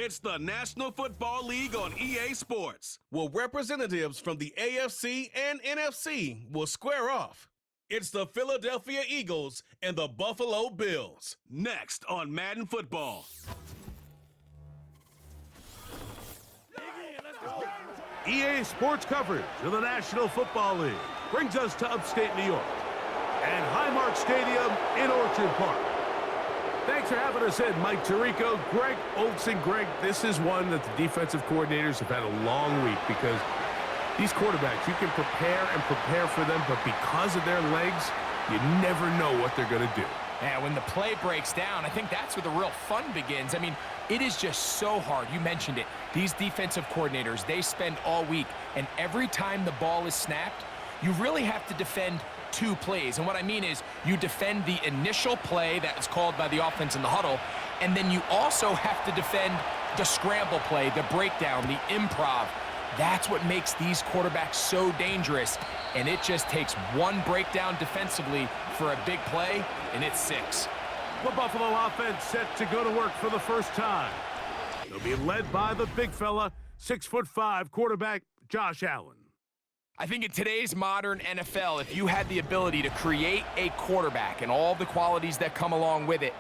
It's the National Football League on EA Sports, where representatives from the AFC and NFC will square off. It's the Philadelphia Eagles and the Buffalo Bills, next on Madden Football. EA Sports coverage of the National Football League brings us to upstate New York and Highmark Stadium in Orchard Park. Thanks for having us in, Mike Tirico, Greg Olson. Greg, this is one that the defensive coordinators have had a long week because these quarterbacks, you can prepare for them, but because of their legs, you never know what they're going to do. Yeah, when the play breaks down, I think that's where the real fun begins. I mean, it is just so hard. You mentioned it. These defensive coordinators, they spend all week, and every time the ball is snapped, you really have to defend two plays. And what I mean is you defend the initial play that is called by the offense in the huddle, and then you also have to defend the scramble play, the breakdown, the improv. That's what makes these quarterbacks so dangerous, and it just takes one breakdown defensively for a big play, and it's 6. The Buffalo offense set to go to work for the first time. They'll be led by the big fella, 6'5" quarterback Josh Allen. I think in today's modern NFL, if you had the ability to create a quarterback and all the qualities that come along with it,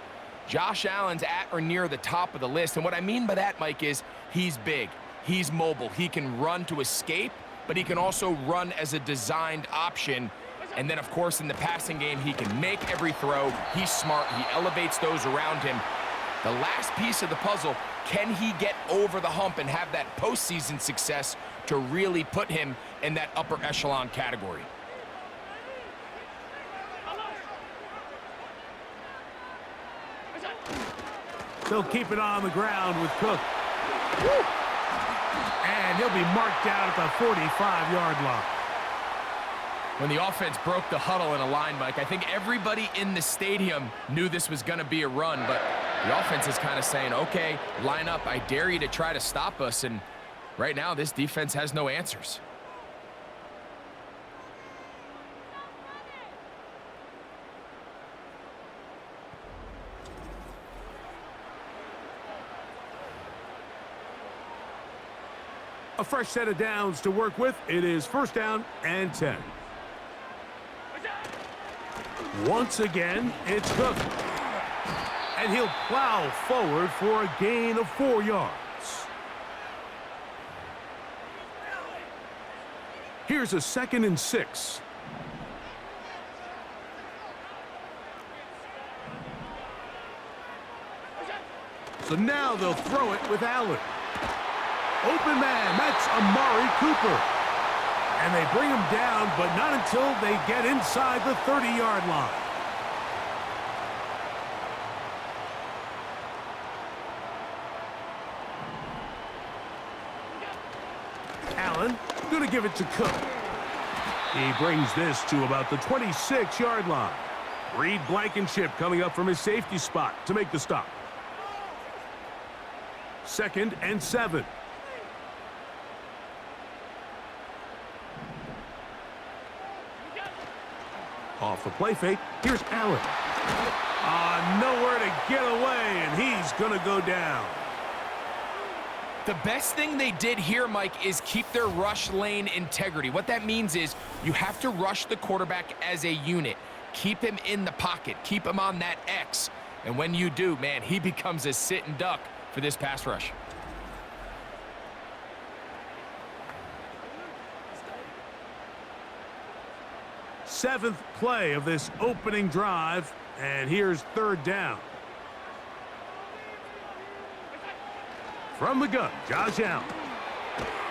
Josh Allen's at or near the top of the list. And what I mean by that, Mike, is he's big, he's mobile, he can run to escape, but he can also run as a designed option. And then, of course, in the passing game, he can make every throw. He's smart. He elevates those around him. The last piece of the puzzle, can he get over the hump and have that postseason success to really put him in that upper echelon category? They'll keep it on the ground with Cook. Woo! And he'll be marked down at the 45-yard line. When the offense broke the huddle in a line, Mike, I think everybody in the stadium knew this was going to be a run, but the offense is kind of saying, okay, line up, I dare you to try to stop us, and right now this defense has no answers. A fresh set of downs to work with. It is 1st down and 10. Once again, it's Cook. And he'll plow forward for a gain of 4 yards. Here's a 2nd and 6. So now they'll throw it with Allen. Open man, that's Amari Cooper. And they bring him down, but not until they get inside the 30-yard line. Allen going to give it to Cook. He brings this to about the 26-yard line. Reed Blankenship coming up from his safety spot to make the stop. 2nd and 7. Off the play fake, here's Allen. Nowhere to get away, and he's going to go down. The best thing they did here, Mike, is keep their rush lane integrity. What that means is you have to rush the quarterback as a unit. Keep him in the pocket. Keep him on that X. And when you do, man, he becomes a sitting duck for this pass rush. Seventh play of this opening drive, and here's 3rd down. From the gun, Josh Allen.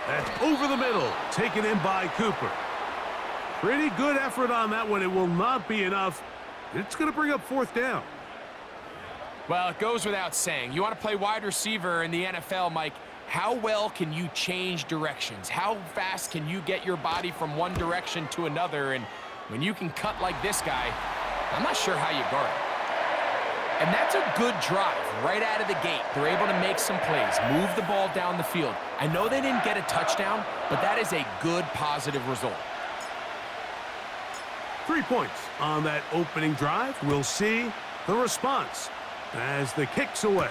That's over the middle, taken in by Cooper. Pretty good effort on that one. It will not be enough. It's going to bring up 4th down. Well, it goes without saying. You want to play wide receiver in the NFL, Mike, how well can you change directions? How fast can you get your body from one direction to another? And when you can cut like this guy, I'm not sure how you guard it. And that's a good drive right out of the gate. They're able to make some plays, move the ball down the field. I know they didn't get a touchdown, but that is a good, positive result. 3 points on that opening drive. We'll see the response as the kick's away.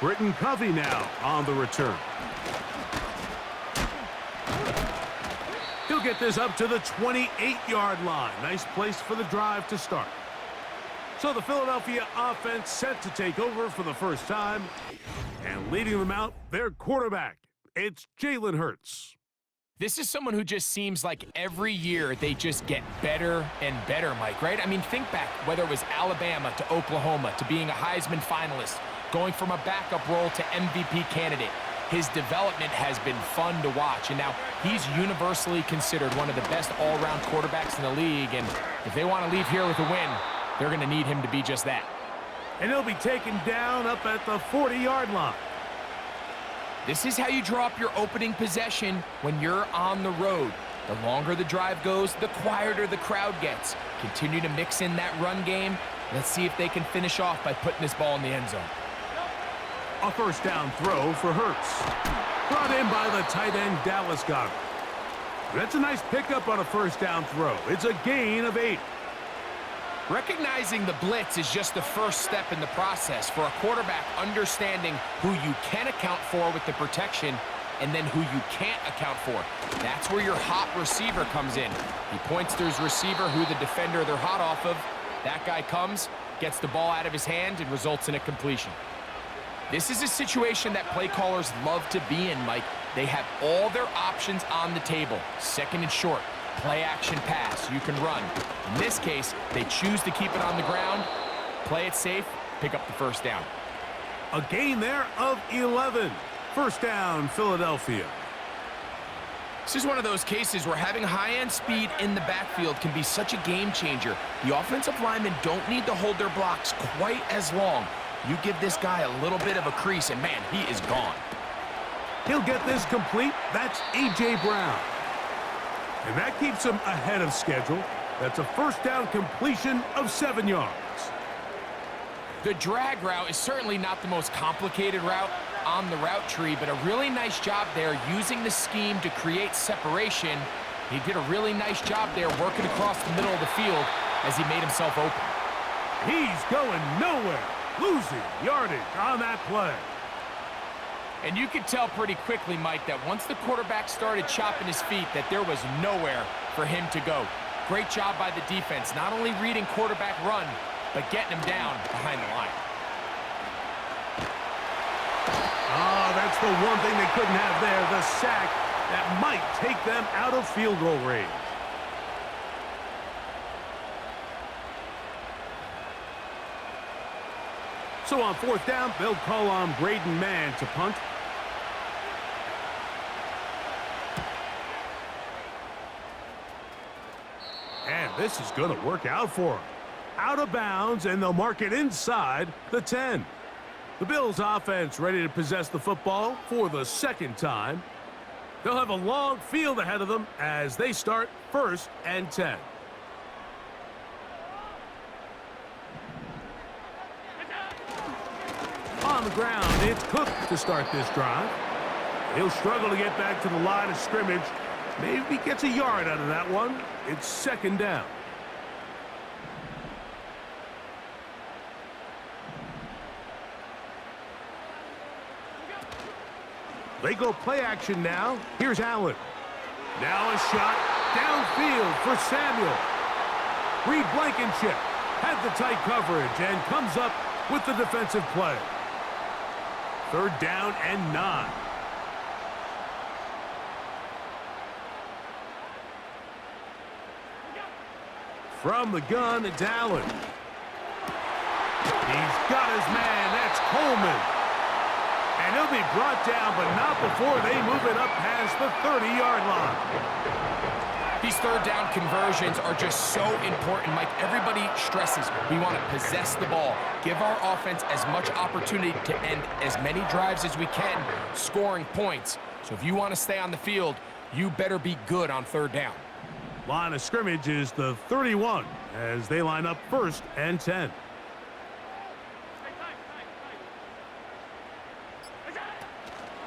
Britton Covey now on the return. He'll get this up to the 28-yard line. Nice place for the drive to start. So the Philadelphia offense set to take over for the first time. And leading them out, their quarterback. It's Jalen Hurts. This is someone who just seems like every year they just get better and better, Mike, right? I mean, think back, whether it was Alabama to Oklahoma to being a Heisman finalist, going from a backup role to MVP candidate. His development has been fun to watch, and now he's universally considered one of the best all-around quarterbacks in the league, and if they want to leave here with a win, they're going to need him to be just that. And he'll be taken down up at the 40-yard line. This is how you draw up your opening possession when you're on the road. The longer the drive goes, the quieter the crowd gets. Continue to mix in that run game. Let's see if they can finish off by putting this ball in the end zone. A first down throw for Hurts. Brought in by the tight end Dallas Goedert. That's a nice pickup on a first down throw. It's a gain of 8. Recognizing the blitz is just the first step in the process for a quarterback understanding who you can account for with the protection and then who you can't account for. That's where your hot receiver comes in. He points to his receiver who the defender they're hot off of. That guy comes, gets the ball out of his hand, and results in a completion. This is a situation that play callers love to be in, Mike. They have all their options on the table. Second and short. Play action pass, you can run. In this case, they choose to keep it on the ground, play it safe, pick up the first down. A gain there of 11. First down, Philadelphia. This is one of those cases where having high-end speed in the backfield can be such a game changer. The offensive linemen don't need to hold their blocks quite as long. You give this guy a little bit of a crease, and man, he is gone. He'll get this complete. That's A.J. Brown. And that keeps him ahead of schedule. That's a first down completion of 7 yards. The drag route is certainly not the most complicated route on the route tree, but a really nice job there using the scheme to create separation. He did a really nice job there working across the middle of the field as he made himself open. He's going nowhere, losing yardage on that play. And you could tell pretty quickly, Mike, that once the quarterback started chopping his feet, that there was nowhere for him to go. Great job by the defense, not only reading quarterback run, but getting him down behind the line. Oh, that's the one thing they couldn't have there, the sack that might take them out of field goal range. So on fourth down, they'll call on Braden Mann to punt. And this is going to work out for him. Out of bounds, and they'll mark it inside the 10. The Bills offense ready to possess the football for the second time. They'll have a long field ahead of them as they start 1st and 10. On the ground, it's Cook to start this drive. He'll struggle to get back to the line of scrimmage. Maybe he gets a yard out of that one. It's 2nd down. They go play action now. Here's Allen. Now a shot downfield for Samuel. Reed Blankenship had the tight coverage and comes up with the defensive play. 3rd down and 9. From the gun, it's Allen. He's got his man. That's Coleman. And he'll be brought down, but not before they move it up past the 30-yard line. These 3rd down conversions are just so important, Mike. Everybody stresses we want to possess the ball, give our offense as much opportunity to end as many drives as we can, scoring points. So if you want to stay on the field, you better be good on 3rd down. Line of scrimmage is the 31 as they line up 1st and 10.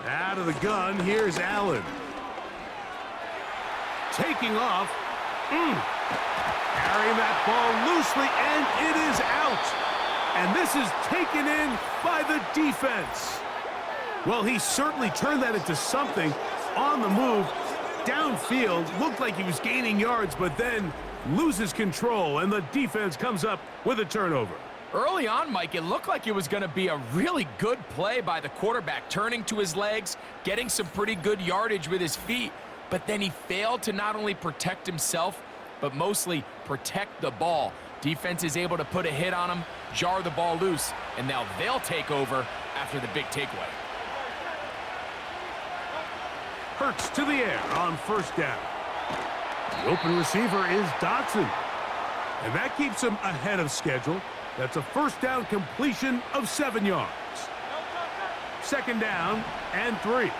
Out of the gun, here's Allen. Taking off. Carrying that ball loosely, and it is out. And this is taken in by the defense. Well, he certainly turned that into something on the move. Downfield, looked like he was gaining yards, but then loses control, and the defense comes up with a turnover. Early on, Mike, it looked like it was going to be a really good play by the quarterback, turning to his legs, getting some pretty good yardage with his feet, but then he failed to not only protect himself, but mostly protect the ball. Defense is able to put a hit on him, jar the ball loose, and now they'll take over after the big takeaway. Hurts to the air on first down. The open receiver is Dotson, and that keeps him ahead of schedule. That's a first down completion of 7 yards. Second down and 3.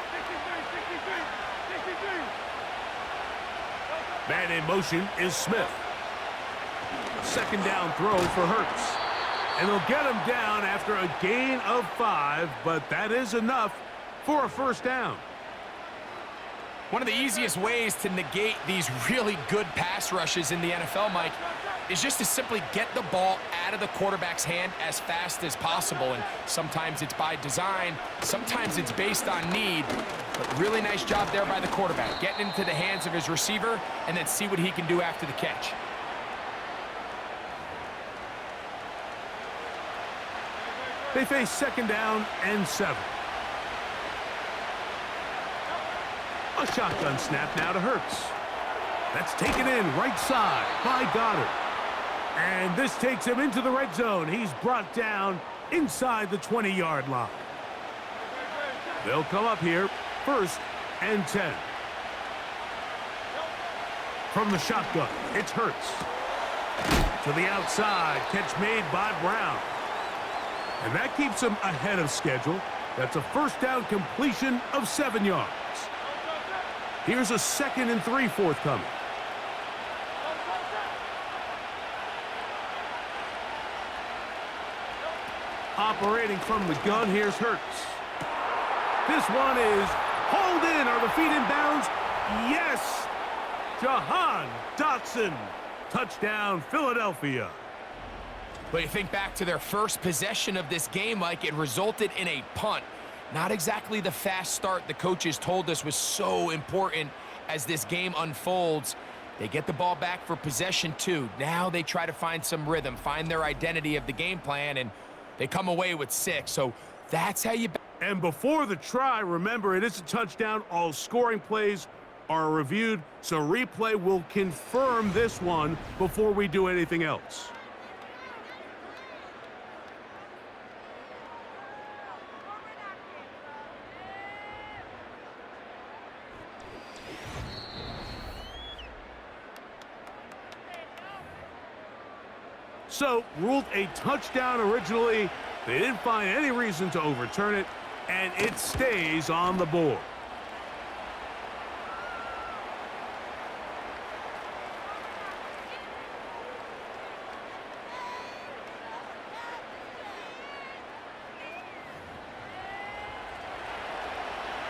Man in motion is Smith. Second down throw for Hurts. And they'll get him down after a gain of 5, but that is enough for a first down. One of the easiest ways to negate these really good pass rushes in the NFL, Mike, is just to simply get the ball out of the quarterback's hand as fast as possible. And sometimes it's by design, sometimes it's based on need. But really nice job there by the quarterback, getting into the hands of his receiver and then see what he can do after the catch. They face second down and 7. A shotgun snap now to Hurts. That's taken in right side by Goddard. And this takes him into the red zone. He's brought down inside the 20-yard line. They'll come up here, first and 10. From the shotgun, it's Hurts. To the outside, catch made by Brown. And that keeps him ahead of schedule. That's a first down completion of 7 yards. Here's a 2nd and 3 forthcoming. Operating from the gun, here's Hurts. This one is hauled in. Are the feet in bounds? Yes! Jahan Dotson. Touchdown, Philadelphia. But you think back to their first possession of this game, Mike, it resulted in a punt. Not exactly the fast start the coaches told us was so important as this game unfolds. They get the ball back for possession 2. Now they try to find some rhythm, find their identity of the game plan, and they come away with 6. So that's how you... And before the try, remember, it is a touchdown. All scoring plays are reviewed, so replay will confirm this one before we do anything else. So, ruled a touchdown originally. They didn't find any reason to overturn it, and it stays on the board.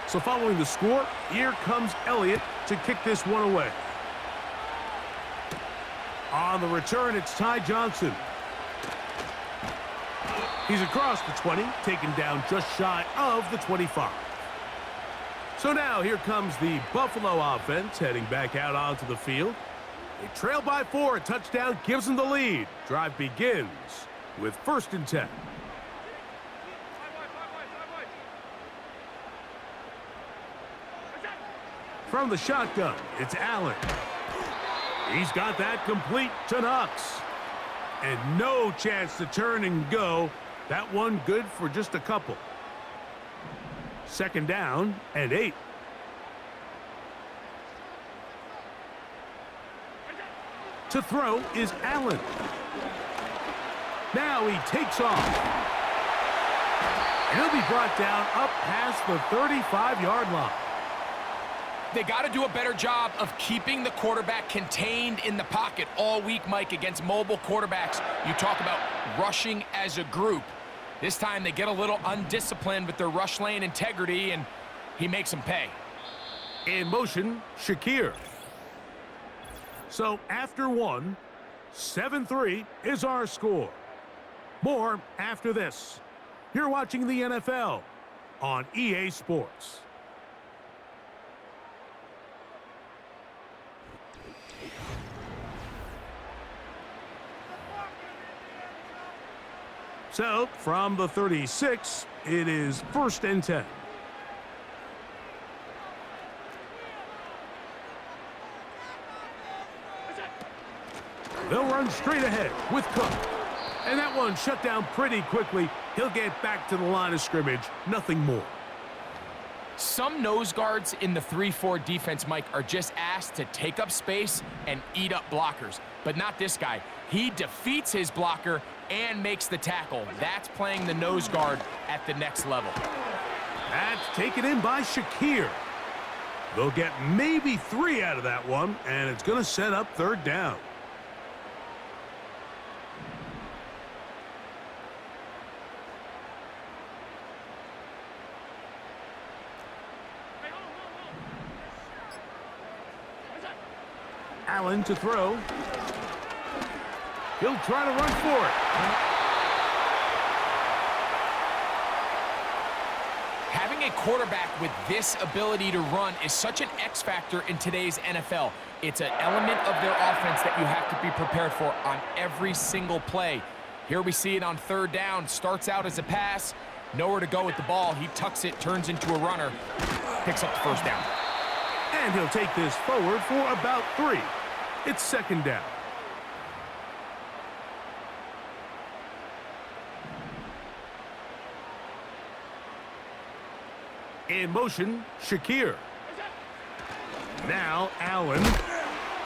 So following the score, here comes Elliott to kick this one away. On the return, it's Ty Johnson. He's across the 20, taken down just shy of the 25. So now here comes the Buffalo offense heading back out onto the field. They trail by 4. A touchdown gives them the lead. Drive begins with 1st and 10. From the shotgun, it's Allen. He's got that complete to Knox. And no chance to turn and go. That one good for just a couple. 2nd down and 8. To throw is Allen. Now he takes off. And he'll be brought down up past the 35-yard line. They got to do a better job of keeping the quarterback contained in the pocket all week, Mike, against mobile quarterbacks. You talk about rushing as a group. This time they get a little undisciplined with their rush lane integrity, and he makes them pay. In motion, Shakir. So after 1, 7-3 is our score. More after this. You're watching the NFL on EA Sports. So, from the 36, it is 1st and 10. They'll run straight ahead with Cook. And that one shut down pretty quickly. He'll get back to the line of scrimmage. Nothing more. Some nose guards in the 3-4 defense, Mike, are just asked to take up space and eat up blockers. But not this guy. He defeats his blocker and makes the tackle. That's playing the nose guard at the next level. That's taken in by Shakir. They'll get maybe 3 out of that one, and it's going to set up 3rd down. Allen to throw. He'll try to run for it. Having a quarterback with this ability to run is such an X factor in today's NFL. It's an element of their offense that you have to be prepared for on every single play. Here we see it on 3rd down. Starts out as a pass. Nowhere to go with the ball. He tucks it, turns into a runner. Picks up the 1st down. And he'll take this forward for about 3. It's 2nd down. In motion, Shakir. Now Allen.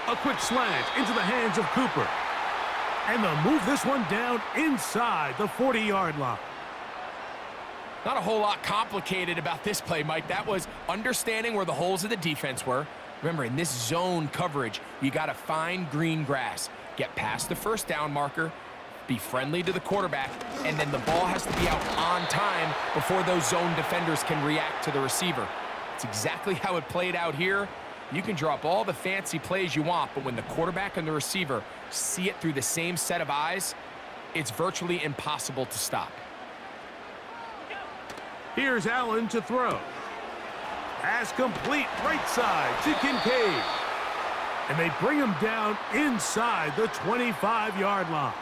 A quick slant into the hands of Cooper. And they'll move this one down inside the 40-yard line. Not a whole lot complicated about this play, Mike. That was understanding where the holes of the defense were. Remember, in this zone coverage, you got to find green grass, get past the 1st down marker, be friendly to the quarterback, and then the ball has to be out on time before those zone defenders can react to the receiver. It's exactly how it played out here. You can draw up all the fancy plays you want, but when the quarterback and the receiver see it through the same set of eyes, it's virtually impossible to stop. Here's Allen to throw. Pass complete right side to Kincaid. And they bring him down inside the 25-yard line.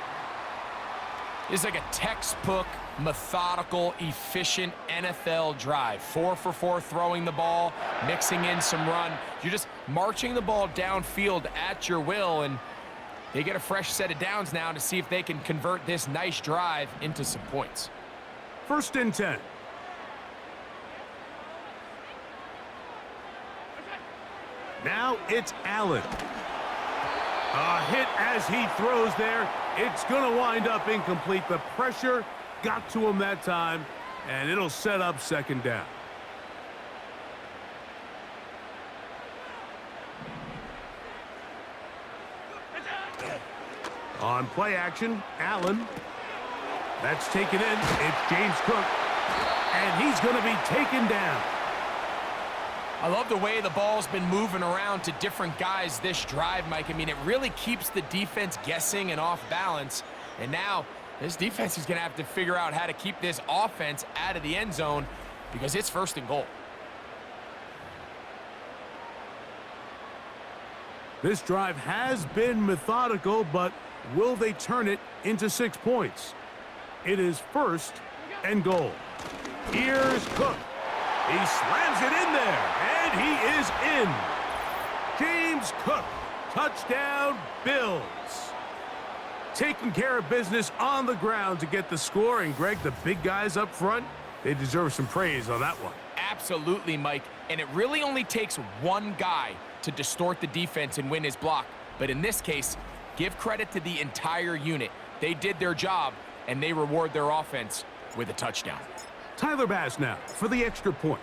It's like a textbook, methodical, efficient NFL drive. 4 for 4 throwing the ball, mixing in some run. You're just marching the ball downfield at your will, and they get a fresh set of downs now to see if they can convert this nice drive into some points. 1st and 10. Now it's Allen. A hit as he throws there. It's going to wind up incomplete. The pressure got to him that time, and it'll set up 2nd down. On play action, Allen. That's taken in. It's James Cook, and he's going to be taken down. I love the way the ball's been moving around to different guys this drive, Mike. I mean, it really keeps the defense guessing and off balance. And now this defense is going to have to figure out how to keep this offense out of the end zone because it's 1st and goal. This drive has been methodical, but will they turn it into 6 points? It is 1st and goal. Here's Cook. He slams it in there, and he is in. James Cook, touchdown Bills. Taking care of business on the ground to get the score, and Greg, the big guys up front, they deserve some praise on that one. Absolutely, Mike, and it really only takes one guy to distort the defense and win his block. But in this case, give credit to the entire unit. They did their job, and they reward their offense with a touchdown. Tyler Bass now for the extra point.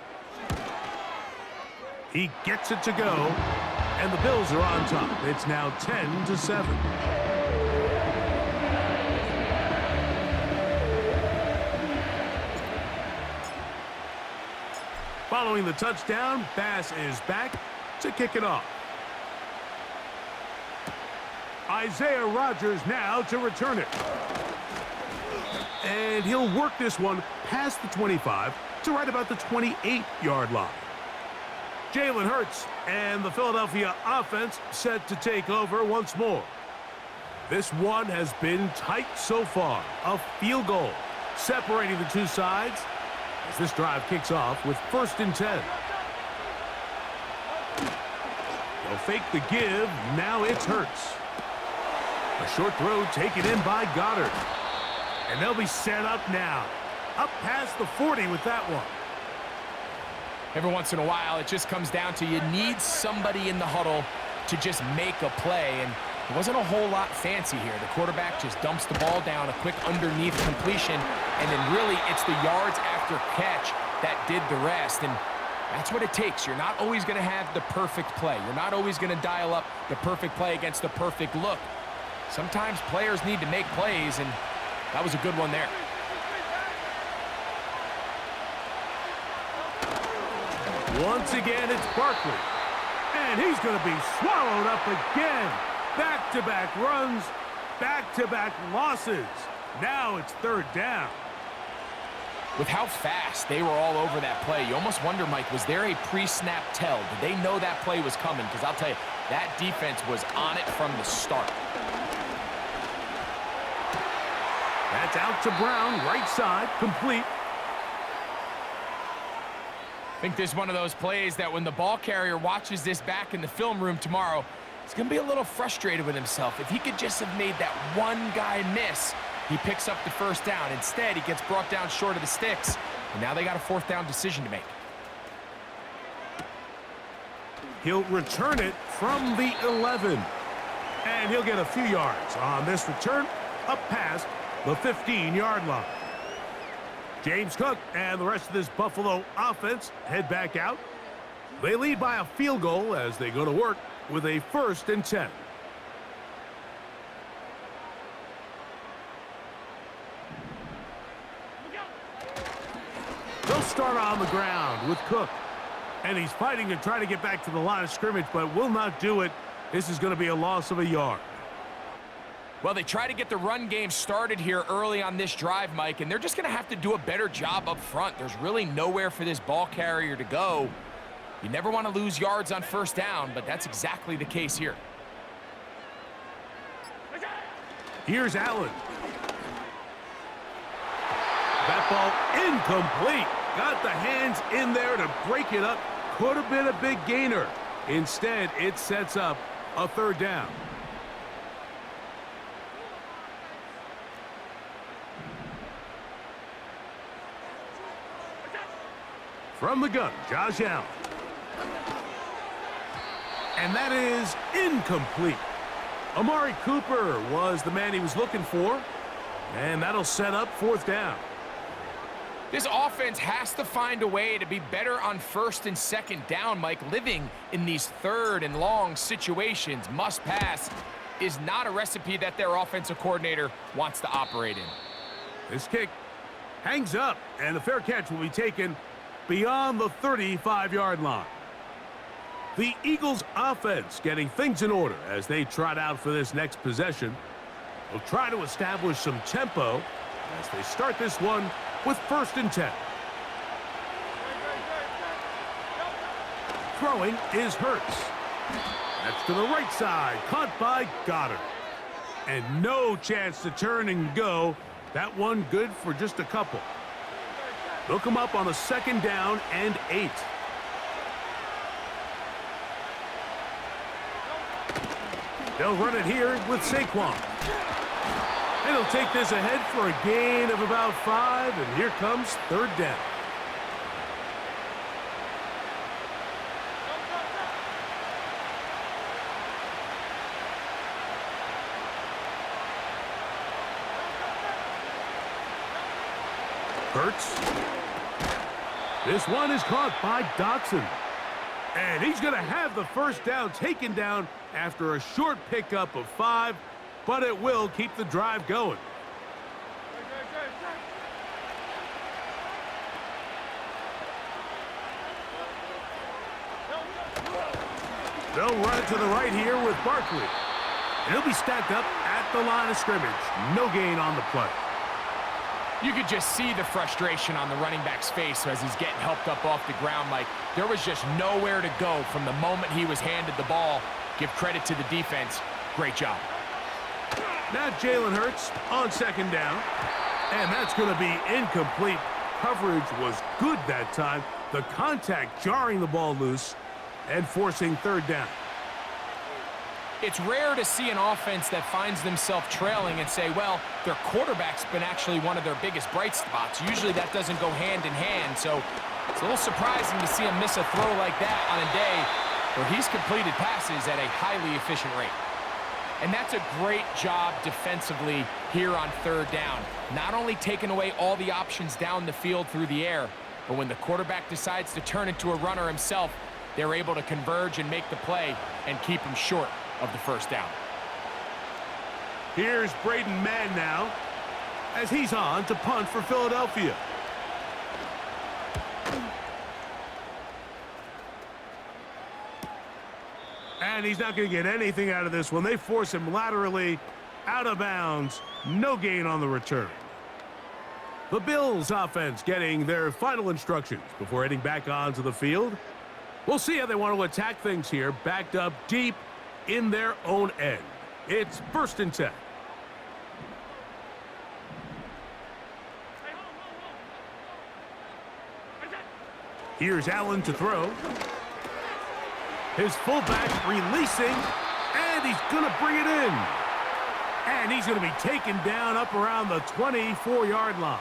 He gets it to go, and the Bills are on top. It's now 10-7. Following the touchdown, Bass is back to kick it off. Isaiah Rodgers now to return it. And he'll work this one past the 25 to right about the 28-yard line. Jalen Hurts and the Philadelphia offense set to take over once more. This one has been tight so far. A field goal separating the two sides as this drive kicks off with 1st and 10. They'll fake the give. Now it's Hurts. A short throw taken in by Goddard. And they'll be set up now. Up past the 40 with that one. Every once in a while, it just comes down to you need somebody in the huddle to just make a play. And it wasn't a whole lot fancy here. The quarterback just dumps the ball down, a quick underneath completion, and then really it's the yards after catch that did the rest. And that's what it takes. You're not always going to have the perfect play. You're not always going to dial up the perfect play against the perfect look. Sometimes players need to make plays, and that was a good one there. Once again, it's Barkley. And he's going to be swallowed up again. Back-to-back runs, back-to-back losses. Now it's 3rd down. With how fast they were all over that play, you almost wonder, Mike, was there a pre-snap tell? Did they know that play was coming? Because I'll tell you, that defense was on it from the start. That's out to Brown, right side, complete. I think this is one of those plays that when the ball carrier watches this back in the film room tomorrow, he's going to be a little frustrated with himself. If he could just have made that one guy miss, he picks up the 1st down. Instead, he gets brought down short of the sticks, and now they got a 4th down decision to make. He'll return it from the 11. And he'll get a few yards on this return up past the 15-yard line. James Cook and the rest of this Buffalo offense head back out. They lead by a field goal as they go to work with a 1st and 10. They'll start on the ground with Cook. And he's fighting to try to get back to the line of scrimmage, but will not do it. This is going to be a loss of a yard. Well, they try to get the run game started here early on this drive, Mike, and they're just going to have to do a better job up front. There's really nowhere for this ball carrier to go. You never want to lose yards on 1st down, but that's exactly the case here. Here's Allen. That ball incomplete. Got the hands in there to break it up. Could have been a big gainer. Instead, it sets up a 3rd down. From the gun, Josh Allen. And that is incomplete. Amari Cooper was the man he was looking for. And that'll set up 4th down. This offense has to find a way to be better on 1st and 2nd down, Mike. Living in these 3rd and long situations, must pass, is not a recipe that their offensive coordinator wants to operate in. This kick hangs up, and the fair catch will be taken beyond the 35-yard line. The Eagles offense getting things in order as they trot out for this next possession. They'll try to establish some tempo as they start this one with 1st and 10. Throwing is Hurts. That's to the right side, caught by Goddard. And no chance to turn and go. That one good for just a couple. They'll come up on a 2nd down and 8. They'll run it here with Saquon. And he'll take this ahead for a gain of about 5, and here comes 3rd down. Hurts. This one is caught by Dotson. And he's going to have the 1st down taken down after a short pickup of 5, but it will keep the drive going. They'll run it to the right here with Barkley. And he'll be stacked up at the line of scrimmage. No gain on the play. You could just see the frustration on the running back's face as he's getting helped up off the ground, Mike. There was just nowhere to go from the moment he was handed the ball. Give credit to the defense. Great job. Now Jalen Hurts on second down. And that's going to be incomplete. Coverage was good that time. The contact jarring the ball loose and forcing third down. It's rare to see an offense that finds themselves trailing and say, well, their quarterback's been actually one of their biggest bright spots. Usually that doesn't go hand in hand, so it's a little surprising to see him miss a throw like that on a day where he's completed passes at a highly efficient rate. And that's a great job defensively here on third down. Not only taking away all the options down the field through the air, but when the quarterback decides to turn into a runner himself, they're able to converge and make the play and keep him short of the first down. Here's Braden Mann now as he's on to punt for Philadelphia. And he's not going to get anything out of this one. They force him laterally out of bounds. No gain on the return. The Bills offense getting their final instructions before heading back onto the field. We'll see how they want to attack things here, backed up deep in their own end. It's 1st and 10. Here's Allen to throw. His fullback releasing, and he's going to bring it in. And he's going to be taken down up around the 24-yard line.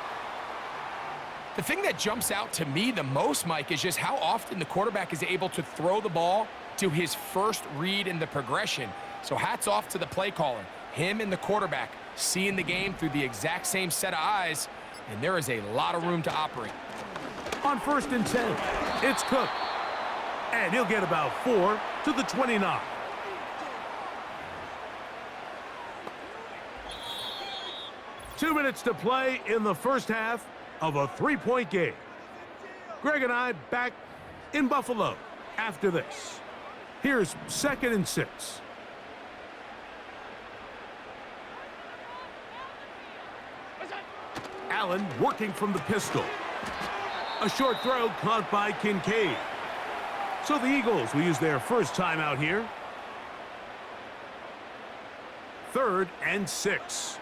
The thing that jumps out to me the most, Mike, is just how often the quarterback is able to throw the ball to his first read in the progression. So hats off to the play caller. Him and the quarterback seeing the game through the exact same set of eyes, and there is a lot of room to operate. On 1st and 10, it's Cook. And he'll get about 4 to the 29. Two minutes to play in the first half of a 3-point game. Greg and I back in Buffalo after this. Here's 2nd and 6. Allen working from the pistol. A short throw caught by Kincaid. So the Eagles will use their first timeout here. 3rd and 6.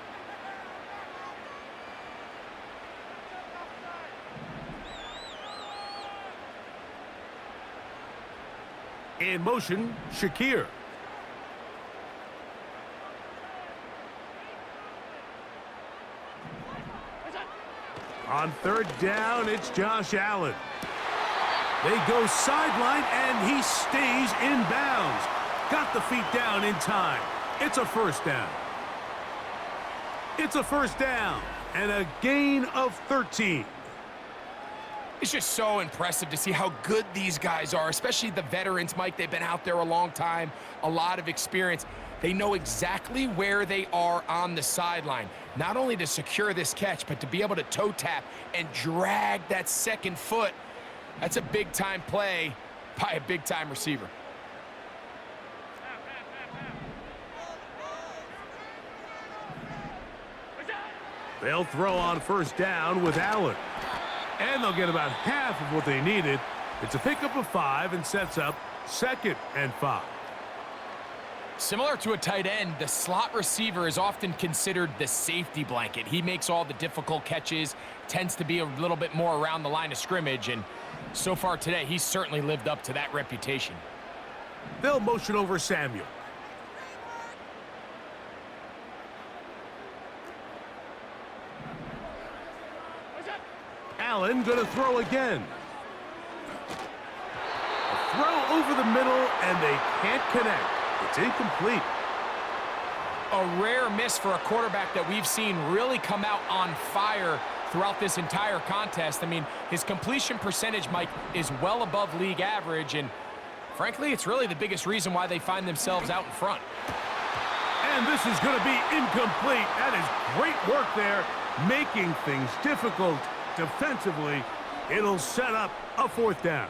In motion, Shakir. On 3rd down, it's Josh Allen. They go sideline, and he stays in bounds. Got the feet down in time. It's a 1st down. It's a 1st down, and a gain of 13. It's just so impressive to see how good these guys are, especially the veterans, Mike. They've been out there a long time, a lot of experience. They know exactly where they are on the sideline, not only to secure this catch, but to be able to toe tap and drag that second foot. That's a big-time play by a big-time receiver. They'll throw on 1st down with Allen. And they'll get about half of what they needed. It's a pickup of 5 and sets up 2nd and 5. Similar to a tight end, the slot receiver is often considered the safety blanket. He makes all the difficult catches, tends to be a little bit more around the line of scrimmage, and so far today, he's certainly lived up to that reputation. They'll motion over Samuel. Allen going to throw again. A throw over the middle, and they can't connect. It's incomplete. A rare miss for a quarterback that we've seen really come out on fire throughout this entire contest. I mean, his completion percentage, Mike, is well above league average, and frankly, it's really the biggest reason why they find themselves out in front. And this is going to be incomplete. That is great work there, making things difficult defensively. It'll set up a 4th down.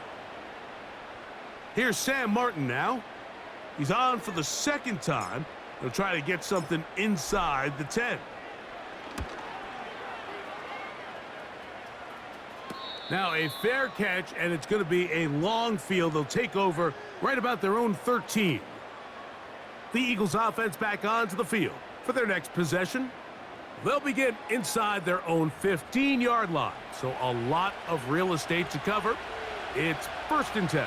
Here's Sam Martin now. He's on for the 2nd time. He'll try to get something inside the 10. Now a fair catch, and it's going to be a long field. They'll take over right about their own 13. The Eagles offense back onto the field for their next possession. They'll begin inside their own 15-yard line, so a lot of real estate to cover. It's 1st and 10.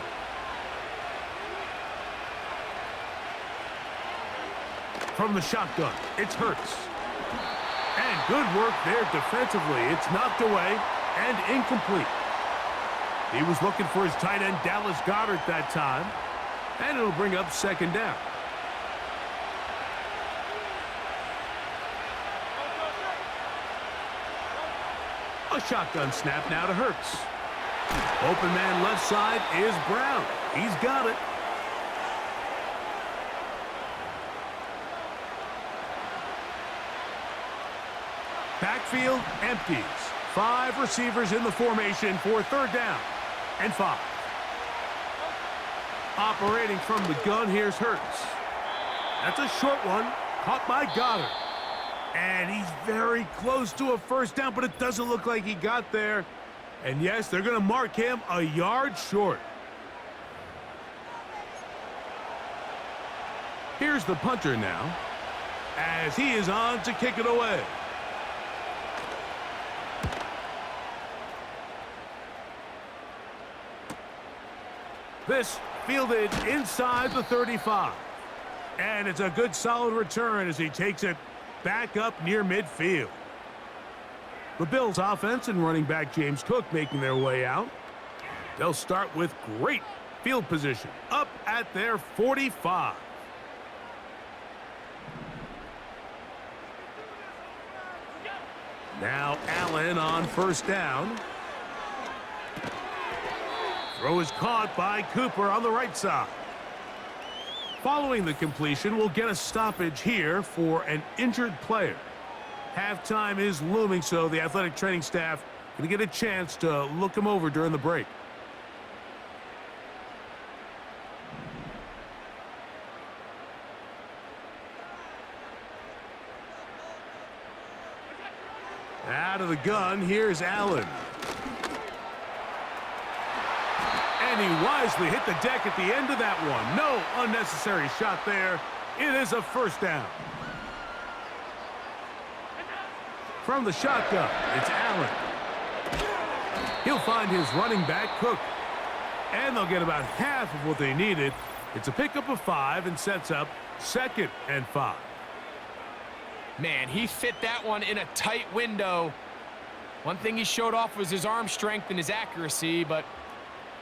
From the shotgun, it's Hurts. And good work there defensively. It's knocked away and incomplete. He was looking for his tight end, Dallas Goedert, that time. And it'll bring up 2nd down. A shotgun snap now to Hurts. Open man left side is Brown. He's got it. Backfield empties. 5 receivers in the formation for 3rd down and 5. Operating from the gun, here's Hurts. That's a short one, caught by Goedert. And he's very close to a 1st down, but it doesn't look like he got there. And yes, they're going to mark him a yard short. Here's the punter now, as he is on to kick it away. This fielded inside the 35. And it's a good solid return as he takes it back up near midfield. The Bills offense and running back James Cook making their way out. They'll start with great field position up at their 45. Now Allen on 1st down. Throw is caught by Cooper on the right side. Following the completion, we'll get a stoppage here for an injured player. Halftime is looming, so the athletic training staff going to get a chance to look him over during the break. Out of the gun, here's Allen. And he wisely hit the deck at the end of that one. No unnecessary shot there. It is a 1st down. From the shotgun, it's Allen. He'll find his running back, Cook. And they'll get about half of what they needed. It's a pickup of 5 and sets up 2nd and 5. Man, he fit that one in a tight window. One thing he showed off was his arm strength and his accuracy, but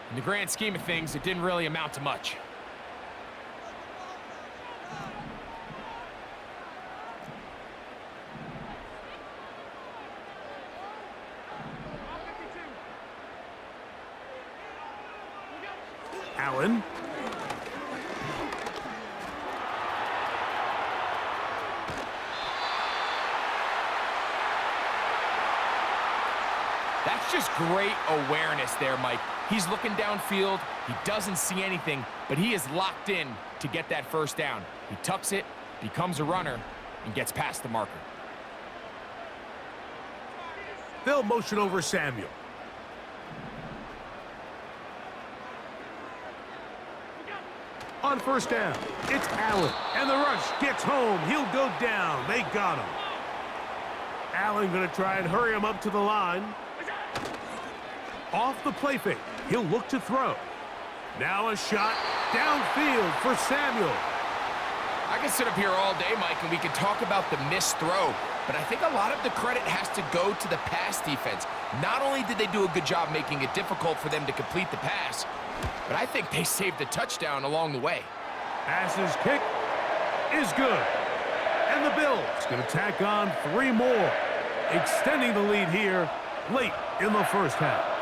in the grand scheme of things, it didn't really amount to much. Allen. That's just great awareness there, Mike. He's looking downfield. He doesn't see anything, but he is locked in to get that 1st down. He tucks it, becomes a runner, and gets past the marker. They'll motion over Samuel. On 1st down, it's Allen. And the rush gets home. He'll go down. They got him. Allen going to try and hurry him up to the line. Off the play fake. He'll look to throw. Now a shot downfield for Samuel. I can sit up here all day, Mike, and we can talk about the missed throw, but I think a lot of the credit has to go to the pass defense. Not only did they do a good job making it difficult for them to complete the pass, but I think they saved a touchdown along the way. Pass's kick is good. And the Bills going to tack on 3 more, extending the lead here late in the 1st half.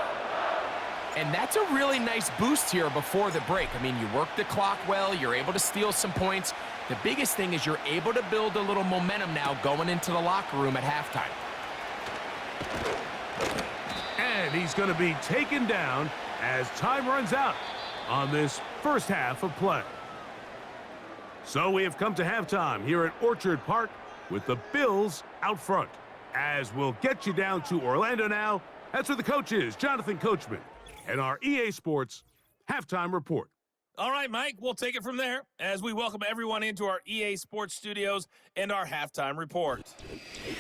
And that's a really nice boost here before the break. I mean, you work the clock well, you're able to steal some points. The biggest thing is you're able to build a little momentum now going into the locker room at halftime. And he's going to be taken down as time runs out on this 1st half of play. So we have come to halftime here at Orchard Park with the Bills out front. As we'll get you down to Orlando now That's where the coach is, Jonathan Coachman, and our EA Sports Halftime Report. All right, Mike, we'll take it from there as we welcome everyone into our EA Sports studios and our halftime report.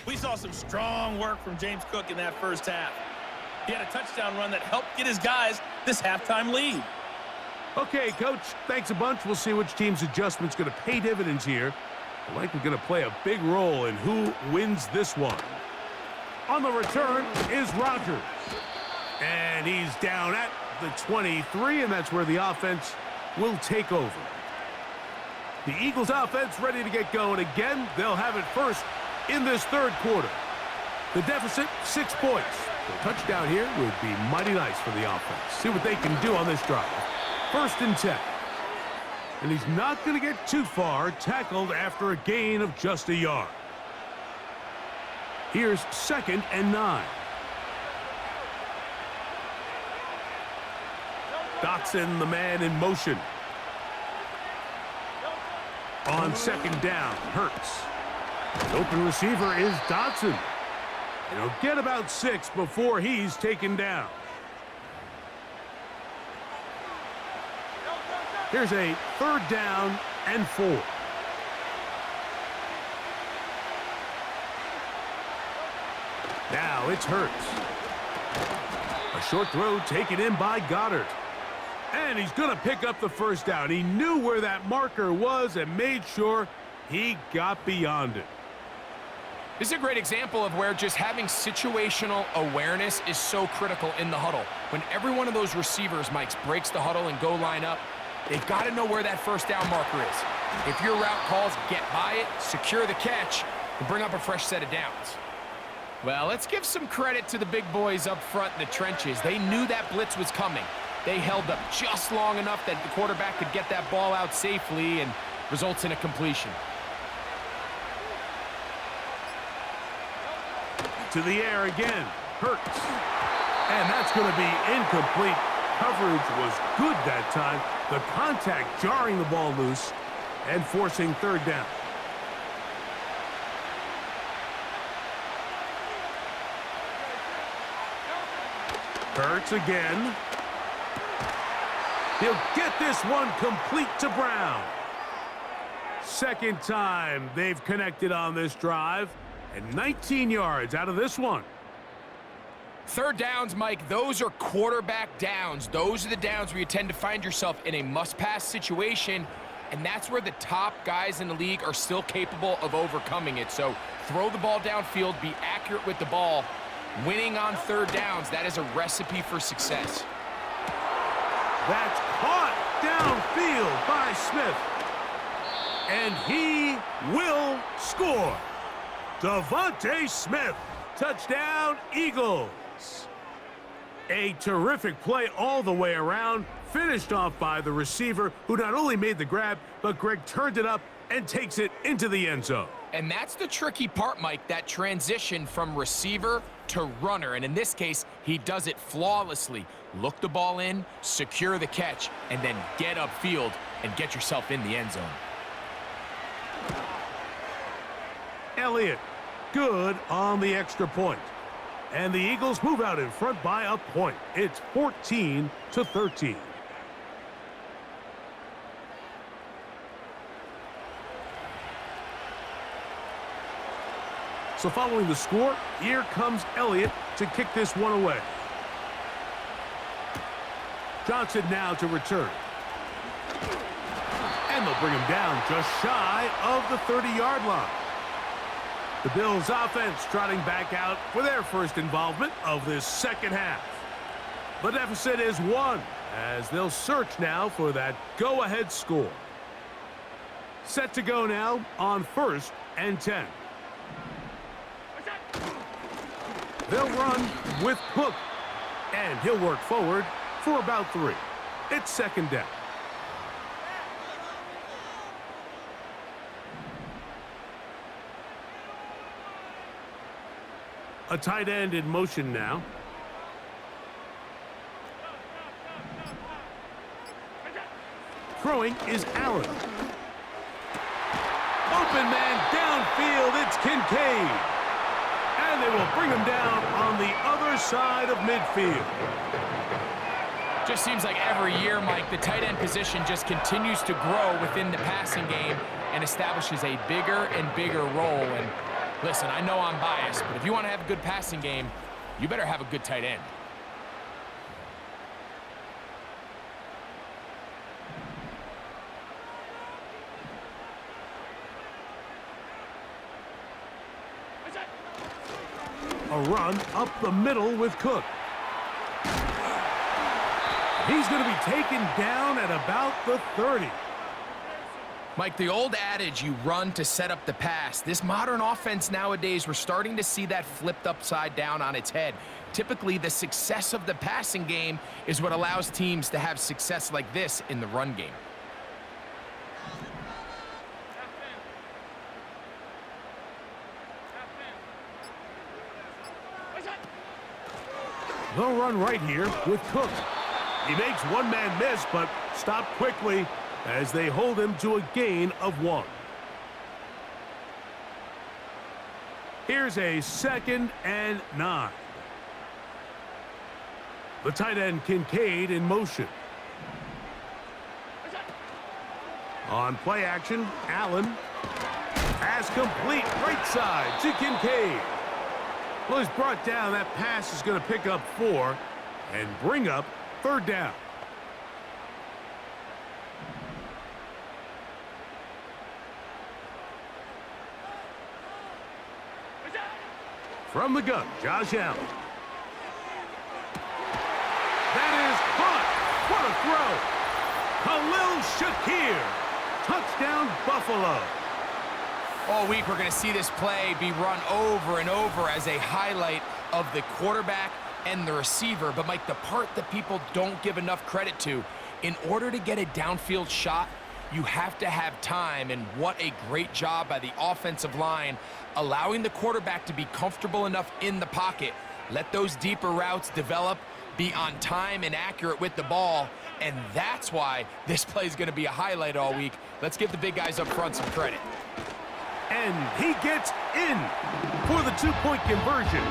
We saw some strong work from James Cook in that first half. He had a touchdown run that helped get his guys this halftime lead. Okay, Coach, thanks a bunch. We'll see which team's adjustment's going to pay dividends here. I think we're going to play a big role in who wins this one. On the return is Rodgers. And he's down at the 23, and that's where the offense will take over. The Eagles offense ready to get going again. They'll have it first in this third quarter. The deficit, 6 points. A touchdown here would be mighty nice for the offense. See what they can do on this drive. 1st and 10. And he's not going to get too far, tackled after a gain of just a yard. Here's 2nd and 9. Dotson, the man in motion. On 2nd down, Hurts. The open receiver is Dotson. And he'll get about 6 before he's taken down. Here's a 3rd down and 4. Now it's Hurts. A short throw taken in by Goddard. And he's going to pick up the 1st down. He knew where that marker was and made sure he got beyond it. This is a great example of where just having situational awareness is so critical in the huddle. When every one of those receivers, Mike, breaks the huddle and go line up, they've got to know where that 1st down marker is. If your route calls, get by it, secure the catch, and bring up a fresh set of downs. Well, let's give some credit to the big boys up front in the trenches. They knew that blitz was coming. They held up just long enough that the quarterback could get that ball out safely and results in a completion. To the air again, Hurts. And that's going to be incomplete. Coverage was good that time. The contact jarring the ball loose and forcing 3rd down. Hurts again. He'll get this one complete to Brown. 2nd time they've connected on this drive. And 19 yards out of this one. 3rd downs, Mike, those are quarterback downs. Those are the downs where you tend to find yourself in a must-pass situation, and that's where the top guys in the league are still capable of overcoming it. So throw the ball downfield, be accurate with the ball. Winning on 3rd downs, that is a recipe for success. That's caught downfield by Smith. And he will score. Devontae Smith, touchdown Eagles. A terrific play all the way around, finished off by the receiver who not only made the grab, but Greg turned it up and takes it into the end zone. And that's the tricky part, Mike, that transition from receiver to runner. And in this case, he does it flawlessly. Look the ball in, secure the catch, and then get upfield and get yourself in the end zone. Elliott, good on the extra point. And the Eagles move out in front by a point. It's 14-13. So following the score, here comes Elliott to kick this one away. Johnson now to return. And they'll bring him down just shy of the 30-yard line. The Bills offense trotting back out for their first involvement of this 2nd half. The deficit is 1 as they'll search now for that go-ahead score. Set to go now on 1st and 10. They'll run with Cook, and he'll work forward for about 3. It's 2nd down. A tight end in motion now. Throwing is Allen. Open man downfield, it's Kincaid. And And they will bring him down on the other side of midfield. Just seems like every year, Mike, the tight end position just continues to grow within the passing game and establishes a bigger and bigger role. And listen, I know I'm biased, but if you want to have a good passing game, you better have a good tight end. A run up the middle with Cook. He's going to be taken down at about the 30. Mike, the old adage, you run to set up the pass. This modern offense nowadays, we're starting to see that flipped upside down on its head. Typically, the success of the passing game is what allows teams to have success like this in the run game. They'll run right here with Cook. He makes one man miss, but stopped quickly as they hold him to a gain of 1. Here's a 2nd and 9. The tight end Kincaid in motion. On play action, Allen. Pass complete, right side to Kincaid. Well, he's brought down. That pass is going to pick up 4 and bring up 3rd down. From the gun, Josh Allen. That is caught. What a throw. Khalil Shakir. Touchdown, Buffalo. All week, we're going to see this play be run over and over as a highlight of the quarterback and the receiver. But, Mike, the part that people don't give enough credit to, in order to get a downfield shot, you have to have time. And what a great job by the offensive line, allowing the quarterback to be comfortable enough in the pocket. Let those deeper routes develop, be on time and accurate with the ball. And that's why this play is going to be a highlight all week. Let's give the big guys up front some credit. And he gets in for the 2-point conversion.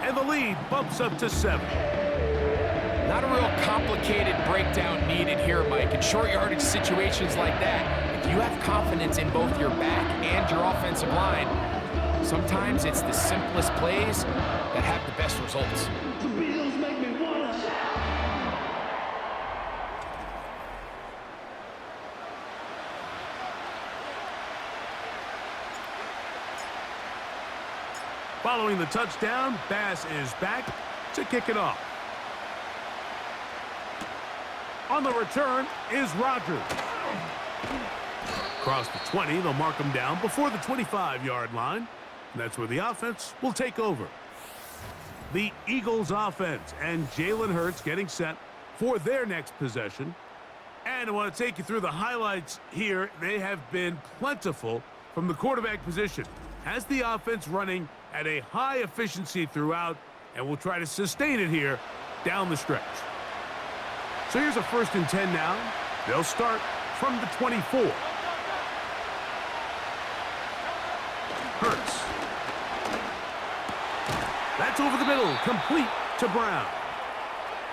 And the lead bumps up to 7. Not a real complicated breakdown needed here, Mike. In short yardage situations like that, if you have confidence in both your back and your offensive line, sometimes it's the simplest plays that have the best results. Following the touchdown, Bass is back to kick it off. On the return is Rodgers. Across the 20, they'll mark him down before the 25-yard line. And that's where the offense will take over. The Eagles offense and Jalen Hurts getting set for their next possession. And I want to take you through the highlights here. They have been plentiful from the quarterback position. Has the offense running at a high efficiency throughout, and will try to sustain it here down the stretch. So here's a 1st and 10 now. They'll start from the 24. Hurts. That's over the middle, complete to Brown.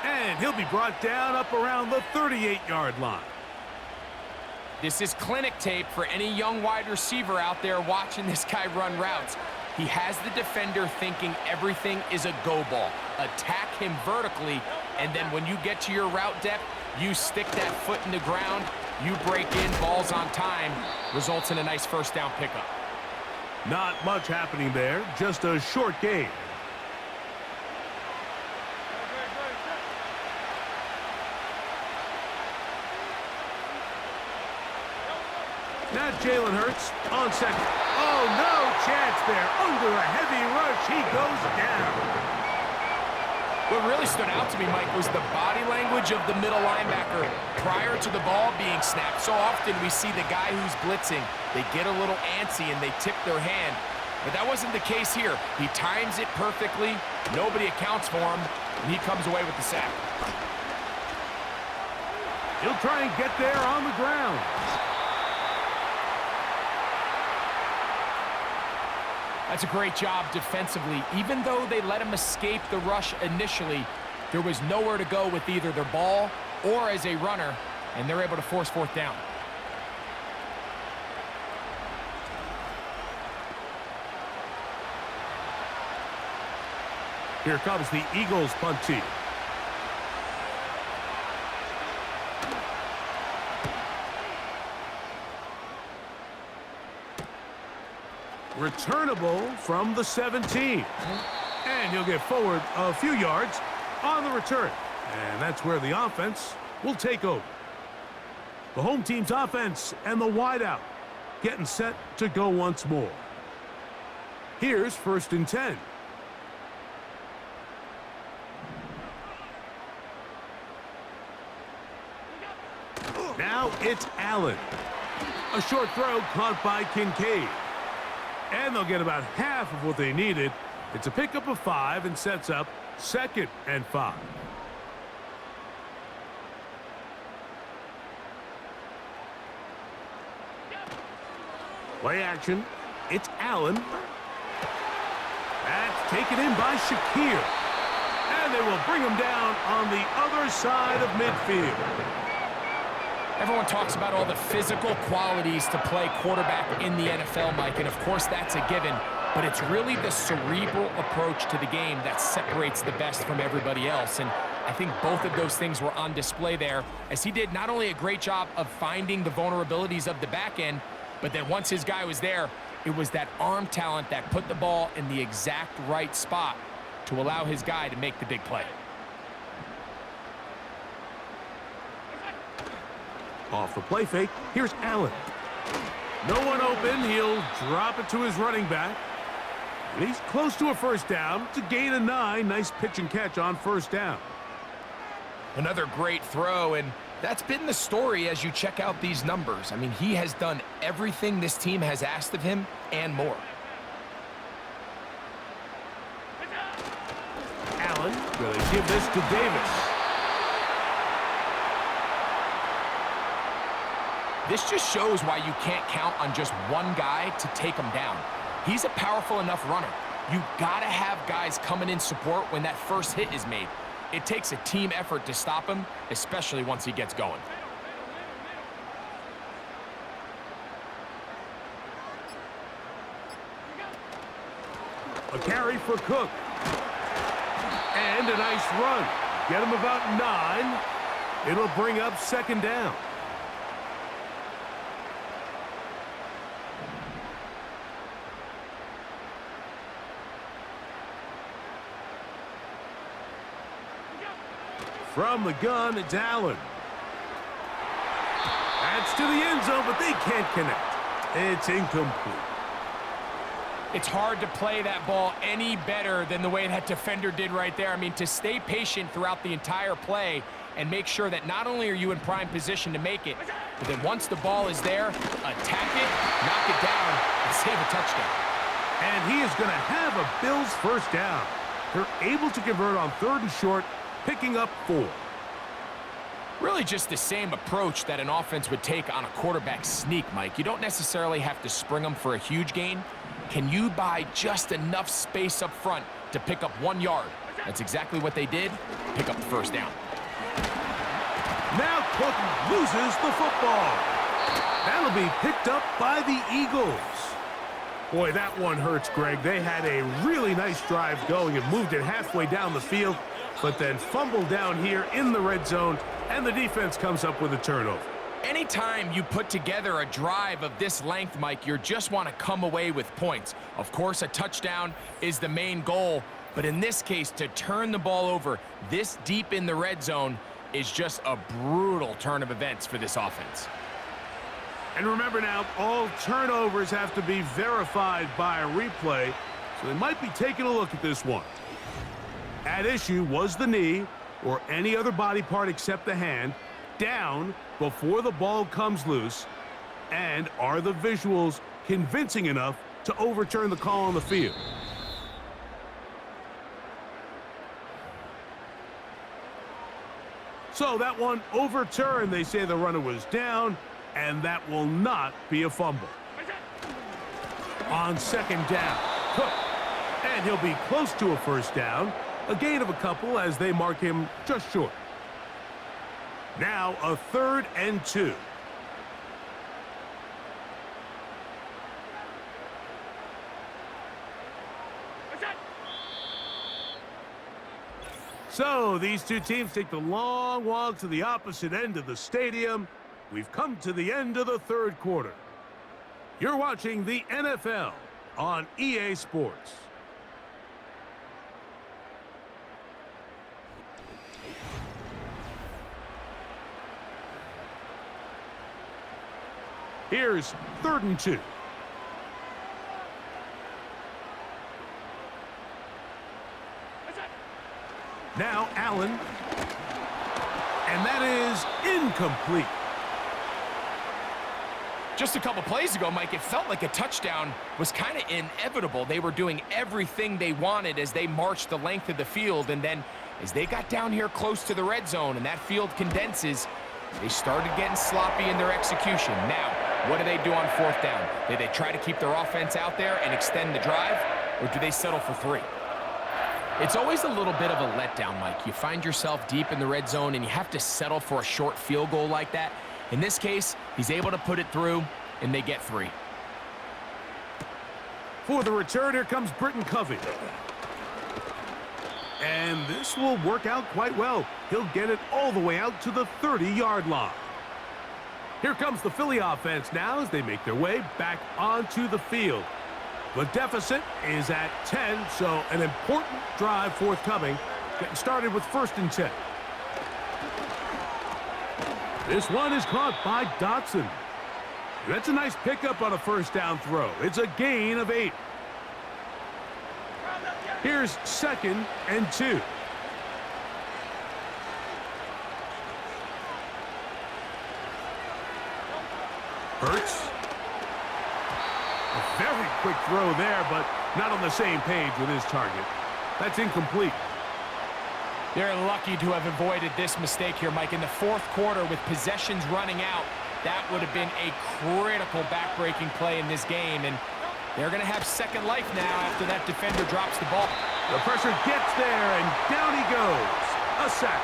And he'll be brought down up around the 38-yard line. This is clinic tape for any young wide receiver out there watching this guy run routes. He has the defender thinking everything is a go ball. Attack him vertically, and then when you get to your route depth, you stick that foot in the ground, you break in, balls on time, results in a nice 1st down pickup. Not much happening there, just a short gain. Now Jalen Hurts on 2nd. Oh, no chance there. Under a heavy rush, he goes down. What really stood out to me, Mike, was the body language of the middle linebacker prior to the ball being snapped. So often we see the guy who's blitzing, they get a little antsy and they tip their hand. But that wasn't the case here. He times it perfectly, nobody accounts for him, and he comes away with the sack. He'll try and get there on the ground. That's a great job defensively. Even though they let him escape the rush initially, there was nowhere to go with either their ball or as a runner, and they're able to force fourth down. Here comes the Eagles punt team. Returnable from the 17. And he'll get forward a few yards on the return. And that's where the offense will take over. The home team's offense and the wideout getting set to go once more. Here's 1st and 10. Now it's Allen. A short throw caught by Kincaid. And they'll get about half of what they needed. It's a pickup of 5 and sets up 2nd and 5. Play action. It's Allen. That's taken in by Shakir. And they will bring him down on the other side of midfield. Everyone talks about all the physical qualities to play quarterback in the NFL, Mike, and of course that's a given, but it's really the cerebral approach to the game that separates the best from everybody else, and I think both of those things were on display there, as he did not only a great job of finding the vulnerabilities of the back end, but then once his guy was there, it was that arm talent that put the ball in the exact right spot to allow his guy to make the big play. Off the play fake, here's Allen. No one open, he'll drop it to his running back. And he's close to a 1st down. It's a gain of 9. Nice pitch and catch on 1st down. Another great throw, and that's been the story as you check out these numbers. I mean, he has done everything this team has asked of him and more. Allen going to give this to Davis. This just shows why you can't count on just one guy to take him down. He's a powerful enough runner. You gotta have guys coming in support when that first hit is made. It takes a team effort to stop him, especially once he gets going. A carry for Cook. And a nice run. Get him about 9. It'll bring up 2nd down. From the gun, it's Allen. That's to the end zone, but they can't connect. It's incomplete. It's hard to play that ball any better than the way that defender did right there. I mean, to stay patient throughout the entire play and make sure that not only are you in prime position to make it, but then once the ball is there, attack it, knock it down, and save a touchdown. And he is going to have a Bills 1st down. They're able to convert on 3rd and short, picking up 4. Really just the same approach that an offense would take on a quarterback sneak, Mike. You don't necessarily have to spring them for a huge gain. Can you buy just enough space up front to pick up 1 yard? That's exactly what they did. Pick up the 1st down. Now Cook loses the football. That'll be picked up by the Eagles. Boy, that one hurts, Greg. They had a really nice drive going and moved it halfway down the field, but then fumbled down here in the red zone, and the defense comes up with a turnover. Anytime you put together a drive of this length, Mike, you just want to come away with points. Of course, a touchdown is the main goal, but in this case, to turn the ball over this deep in the red zone is just a brutal turn of events for this offense. And remember now, all turnovers have to be verified by a replay, so they might be taking a look at this one. At issue was the knee, or any other body part except the hand, down before the ball comes loose, and are the visuals convincing enough to overturn the call on the field? So that one overturned. They say the runner was down, and that will not be a fumble. On 2nd down, Cook. And he'll be close to a first down. A gain of a couple as they mark him just short. Now a 3rd and 2. So these two teams take the long walk to the opposite end of the stadium. We've come to the end of the 3rd quarter. You're watching the NFL on EA Sports. Here's 3rd and 2. Now Allen. And that is incomplete. Just a couple plays ago, Mike, it felt like a touchdown was kind of inevitable. They were doing everything they wanted as they marched the length of the field, and then as they got down here close to the red zone and that field condenses, they started getting sloppy in their execution. Now, what do they do on 4th down? Do they try to keep their offense out there and extend the drive, or do they settle for 3? It's always a little bit of a letdown, Mike. You find yourself deep in the red zone, and you have to settle for a short field goal like that. In this case, he's able to put it through, and they get 3. For the return, here comes Britton Covey. And this will work out quite well. He'll get it all the way out to the 30-yard line. Here comes the Philly offense now as they make their way back onto the field. The deficit is at 10, so an important drive forthcoming. Getting started with 1st and 10. This one is caught by Dotson. That's a nice pickup on a 1st down throw. It's a gain of 8. Here's 2nd and 2. Hurts. A very quick throw there, but not on the same page with his target. That's incomplete. They're lucky to have avoided this mistake here, Mike. In the 4th quarter, with possessions running out, that would have been a critical back-breaking play in this game, and they're going to have second life now after that defender drops the ball. The pressure gets there, and down he goes. A sack.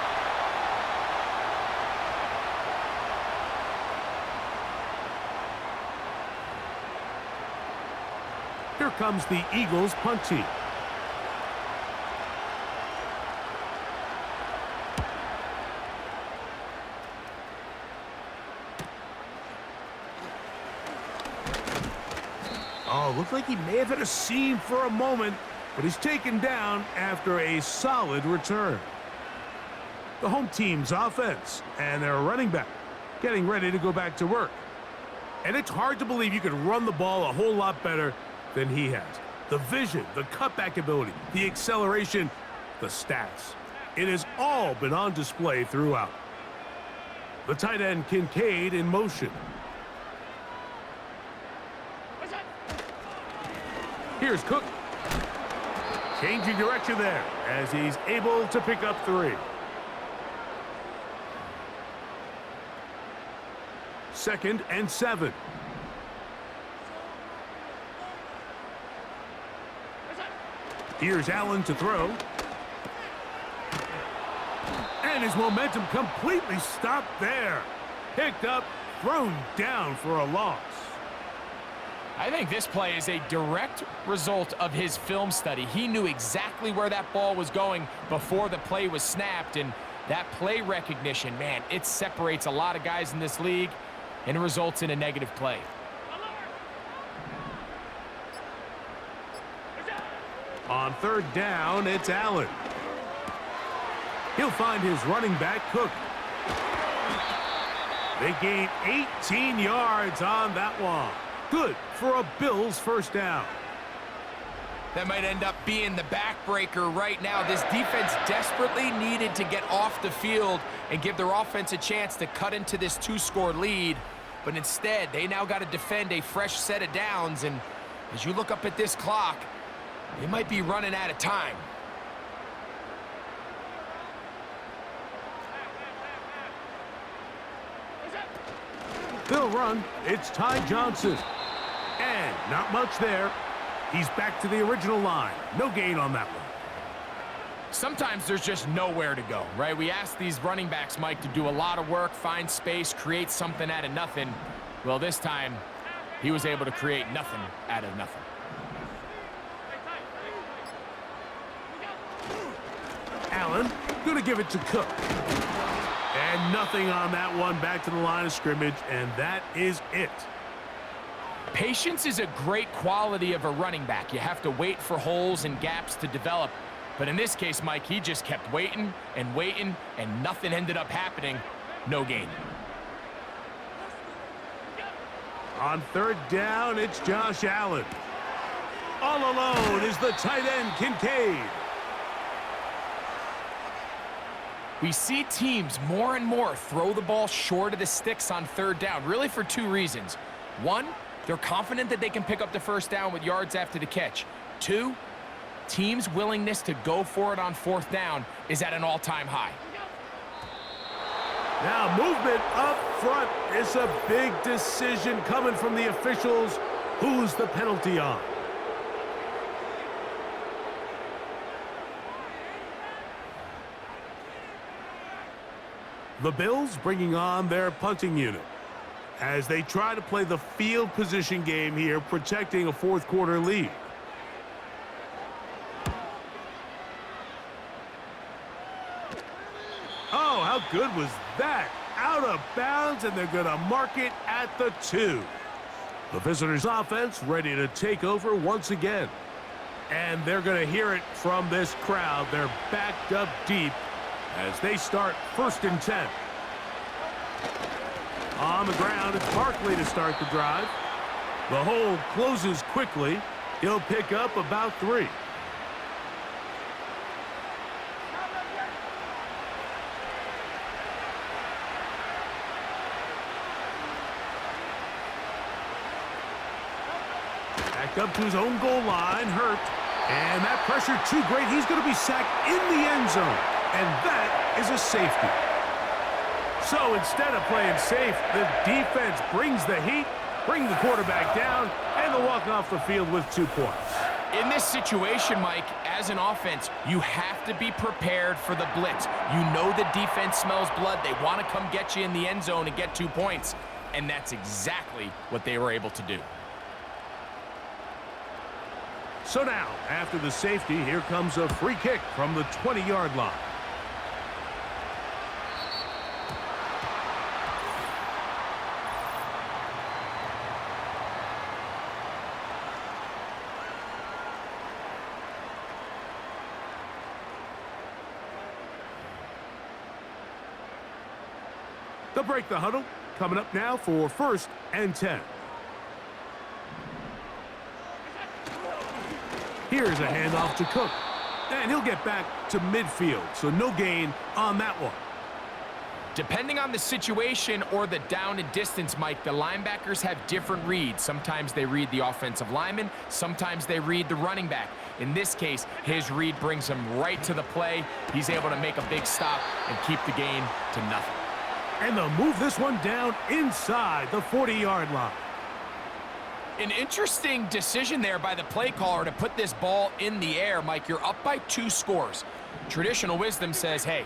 Here comes the Eagles punt team. Oh, looked like he may have hit a seam for a moment, but he's taken down after a solid return. The home team's offense and their running back getting ready to go back to work. And it's hard to believe you could run the ball a whole lot better than he has. The vision, the cutback ability, the acceleration, the stats. It has all been on display throughout. The tight end Kincaid in motion. Here's Cook. Changing direction there as he's able to pick up 3. 2nd and 7. Here's Allen to throw. And his momentum completely stopped there. Picked up, thrown down for a loss. I think this play is a direct result of his film study. He knew exactly where that ball was going before the play was snapped, and that play recognition, man, it separates a lot of guys in this league and results in a negative play. On 3rd down, it's Allen. He'll find his running back, Cook. They gain 18 yards on that one. Good for a Bills 1st down. That might end up being the backbreaker right now. This defense desperately needed to get off the field and give their offense a chance to cut into this 2-score lead. But instead, they now got to defend a fresh set of downs. And as you look up at this clock, they might be running out of time. They'll run. It's Ty Johnson. And not much there. He's back to the original line. No gain on that one. Sometimes there's just nowhere to go, right? We ask these running backs, Mike, to do a lot of work, find space, create something out of nothing. Well, this time, he was able to create nothing out of nothing. Allen, going to give it to Cook. And nothing on that one, back to the line of scrimmage, and that is it. Patience is a great quality of a running back. You have to wait for holes and gaps to develop. But in this case, Mike, he just kept waiting and waiting, and nothing ended up happening. No gain. On third down, it's Josh Allen. All alone is the tight end, Kincaid. We see teams more and more throw the ball short of the sticks on third down, really for two reasons. One, they're confident that they can pick up the first down with yards after the catch. Two, teams' willingness to go for it on fourth down is at an all-time high. Now movement up front. It's a big decision coming from the officials. Who's the penalty on? The Bills bringing on their punting unit as they try to play the field position game here, protecting a fourth quarter lead. Oh, how good was that? Out of bounds, and they're going to mark it at the 2. The visitors' offense ready to take over once again. And they're going to hear it from this crowd. They're backed up deep as they start 1st and 10. On the ground, it's Barkley to start the drive. The hole closes quickly. He'll pick up about 3. Back up to his own goal line, hurt. And that pressure too great. He's going to be sacked in the end zone. And that is a safety. So instead of playing safe, the defense brings the heat, bring the quarterback down, and they'll walk off the field with 2 points. In this situation, Mike, as an offense, you have to be prepared for the blitz. You know the defense smells blood. They want to come get you in the end zone and get 2 points. And that's exactly what they were able to do. So now, after the safety, here comes a free kick from the 20-yard line. They'll break the huddle. Coming up now for 1st and 10. Here's a handoff to Cook. And he'll get back to midfield, so no gain on that one. Depending on the situation or the down and distance, Mike, the linebackers have different reads. Sometimes they read the offensive lineman. Sometimes they read the running back. In this case, his read brings him right to the play. He's able to make a big stop and keep the gain to nothing. And they'll move this one down inside the 40-yard line. An interesting decision there by the play caller to put this ball in the air. Mike, you're up by 2 scores. Traditional wisdom says, hey,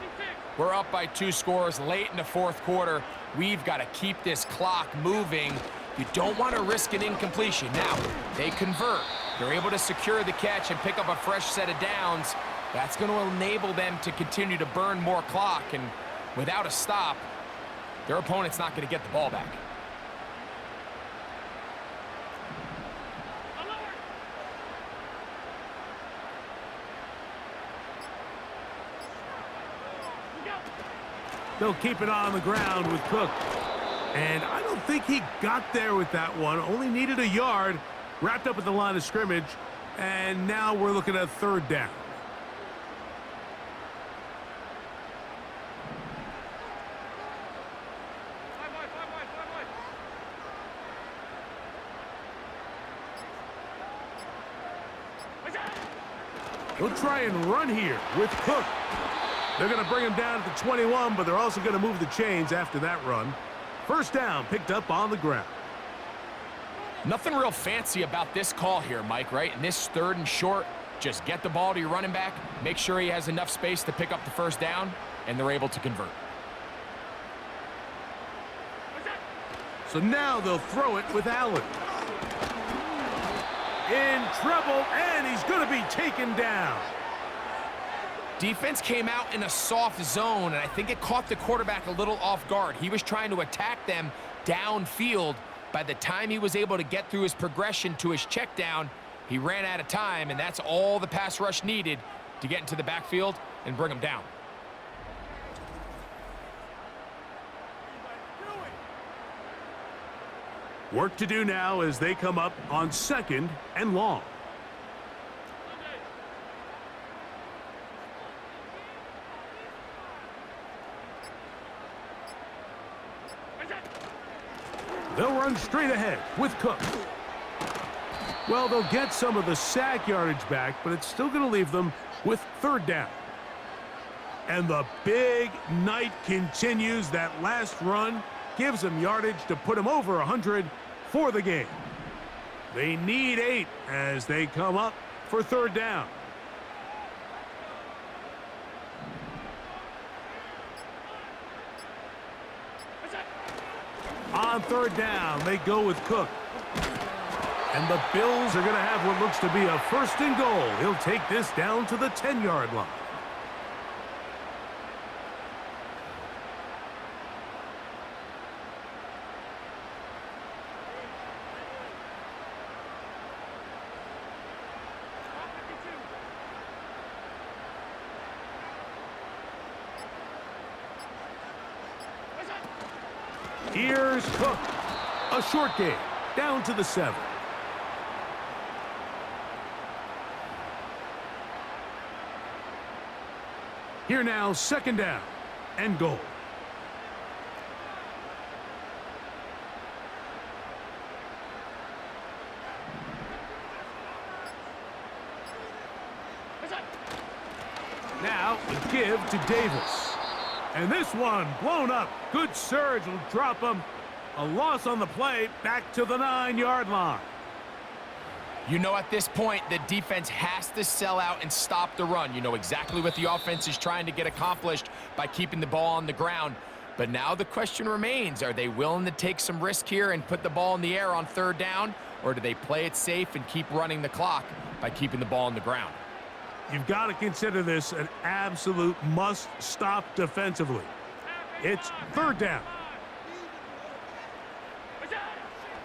we're up by 2 scores late in the fourth quarter. We've got to keep this clock moving. You don't want to risk an incompletion. Now, they convert. They're able to secure the catch and pick up a fresh set of downs. That's going to enable them to continue to burn more clock. And without a stop, their opponent's not going to get the ball back. They'll keep it on the ground with Cook. And I don't think he got there with that one. Only needed a yard. Wrapped up at the line of scrimmage. And now we're looking at 3rd down. They'll try and run here with Cook. They're going to bring him down to the 21, but they're also going to move the chains after that run. 1st down picked up on the ground. Nothing real fancy about this call here, Mike, right? In this 3rd and short, just get the ball to your running back, make sure he has enough space to pick up the first down, and they're able to convert. So now they'll throw it with Allen. In trouble, and he's going to be taken down. Defense came out in a soft zone, and I think it caught the quarterback a little off guard. He was trying to attack them downfield. By the time he was able to get through his progression to his check down, he ran out of time, and that's all the pass rush needed to get into the backfield and bring him down. Work to do now as they come up on 2nd and long. They'll run straight ahead with Cook. Well, they'll get some of the sack yardage back, but it's still going to leave them with 3rd down. And the big night continues. That last run gives them yardage to put them over 100 for the game. They need 8 as they come up for 3rd down. On 3rd down, they go with Cook. And the Bills are going to have what looks to be a 1st and goal. He'll take this down to the 10-yard line. Here's Cook. A short game, down to the 7. Here now, 2nd down and goal. Now, a give to Davis. And this one blown up. Good surge will drop him. A loss on the play, back to the 9-yard line. You know, at this point, the defense has to sell out and stop the run. You know exactly what the offense is trying to get accomplished by keeping the ball on the ground. But now the question remains, are they willing to take some risk here and put the ball in the air on 3rd down? Or do they play it safe and keep running the clock by keeping the ball on the ground? You've got to consider this an absolute must-stop defensively. It's 3rd down.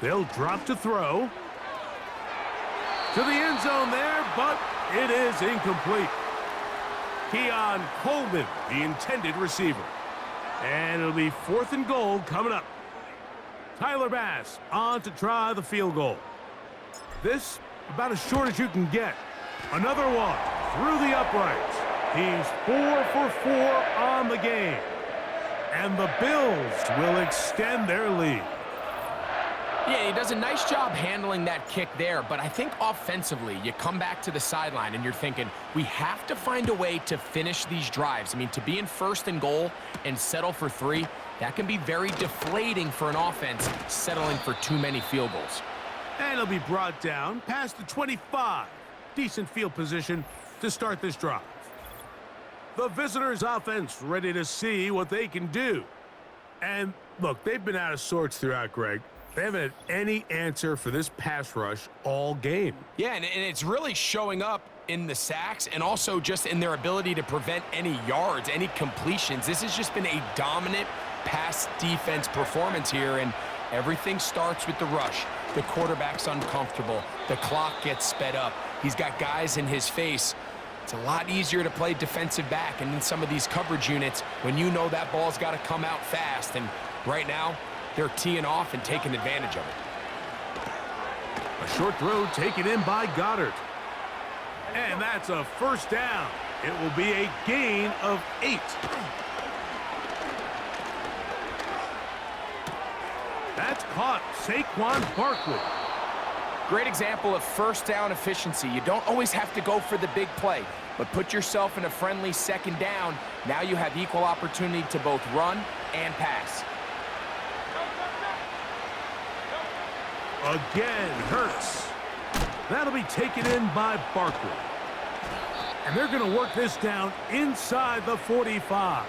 They'll drop to throw. To the end zone there, but it is incomplete. Keon Coleman, the intended receiver. And it'll be 4th and goal coming up. Tyler Bass on to try the field goal. This about as short as you can get. Another one through the uprights. He's 4 for 4 on the game. And the Bills will extend their lead. Yeah, he does a nice job handling that kick there, but I think offensively, you come back to the sideline and you're thinking, we have to find a way to finish these drives. I mean, to be in 1st and goal and settle for 3, that can be very deflating for an offense settling for too many field goals. And he'll be brought down past the 25. Decent field position to start this drive. The visitors' offense ready to see what they can do. And look, they've been out of sorts throughout, Greg. They haven't had any answer for this pass rush all game. Yeah, and it's really showing up in the sacks and also just in their ability to prevent any yards, any completions. This has just been a dominant pass defense performance here, and everything starts with the rush. The quarterback's uncomfortable. The clock gets sped up. He's got guys in his face. It's a lot easier to play defensive back, and in some of these coverage units, when you know that ball's got to come out fast, and right now, they're teeing off and taking advantage of it. A short throw taken in by Goddard. And that's a 1st down. It will be a gain of 8. That's caught. Saquon Barkley. Great example of 1st down efficiency. You don't always have to go for the big play, but put yourself in a friendly 2nd down. Now you have equal opportunity to both run and pass. Again, Hurts. That'll be taken in by Barkley. And they're going to work this down inside the 45.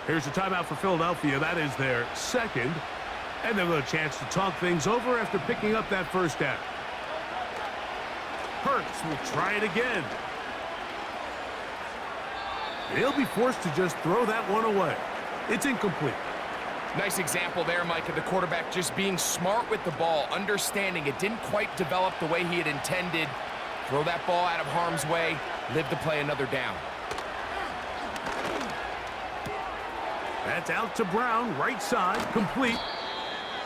Here's a timeout for Philadelphia. That is their second. And they'll have a chance to talk things over after picking up that first down. Hurts will try it again. He'll be forced to just throw that one away. It's incomplete. Nice example there, Mike, of the quarterback just being smart with the ball, understanding it didn't quite develop the way he had intended. Throw that ball out of harm's way, live to play another down. That's out to Brown, right side, complete.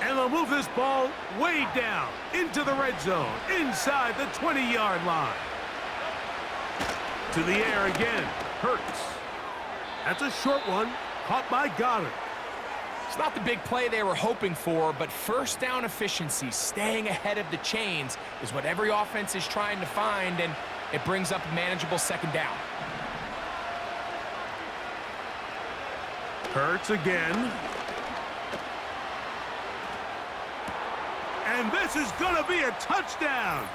And they'll move this ball way down into the red zone, inside the 20-yard line. To the air again, Hurts. That's a short one, caught by Goddard. It's not the big play they were hoping for, but first down efficiency, staying ahead of the chains, is what every offense is trying to find, and it brings up a manageable second down. Hurts again. And this is going to be a touchdown.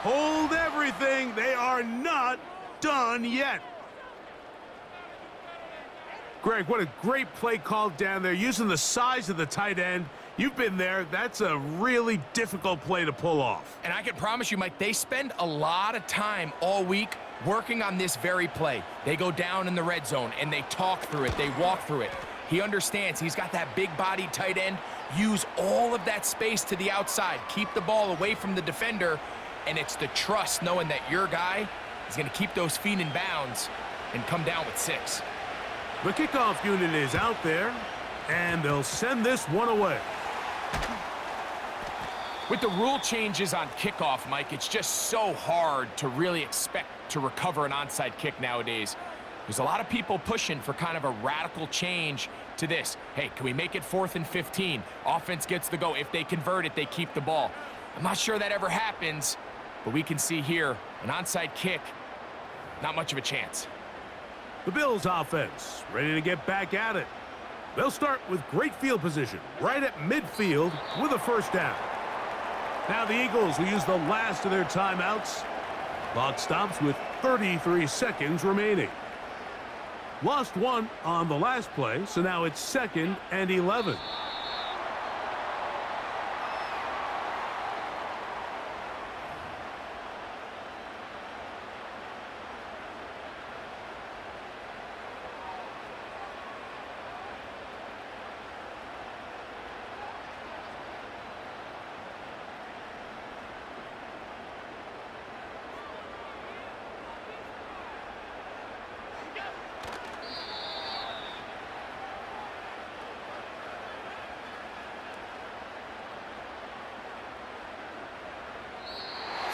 Hold everything. They are not done yet. Greg, what a great play call down there, using the size of the tight end. You've been there. That's a really difficult play to pull off. And I can promise you, Mike, they spend a lot of time all week working on this very play. They go down in the red zone, and they talk through it. They walk through it. He understands he's got that big-bodied tight end. Use all of that space to the outside. Keep the ball away from the defender, and it's the trust knowing that your guy is going to keep those feet in bounds and come down with 6. The kickoff unit is out there, and they'll send this one away. With the rule changes on kickoff, Mike, it's just so hard to really expect to recover an onside kick nowadays. There's a lot of people pushing for kind of a radical change to this. Hey, can we make it 4th and 15? Offense gets the go. If they convert it, they keep the ball. I'm not sure that ever happens, but we can see here an onside kick, not much of a chance. The Bills offense ready to get back at it. They'll start with great field position right at midfield with a first down. Now the Eagles will use the last of their timeouts. Clock stops with 33 seconds remaining. Lost one on the last play, so now it's 2nd and 11.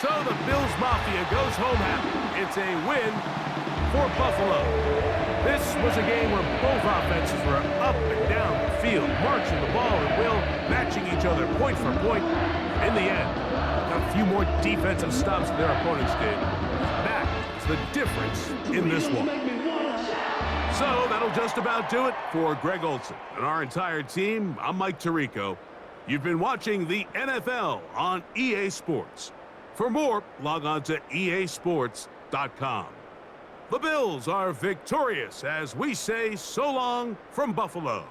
So the Bills Mafia goes home happy. It's a win for Buffalo. This was a game where both offenses were up and down the field, marching the ball at will, matching each other point for point. In the end, a few more defensive stops than their opponents did. That is the difference in this one. So that'll just about do it for Greg Olson and our entire team. I'm Mike Tirico. You've been watching the NFL on EA Sports. For more, log on to easports.com. The Bills are victorious as we say so long from Buffalo.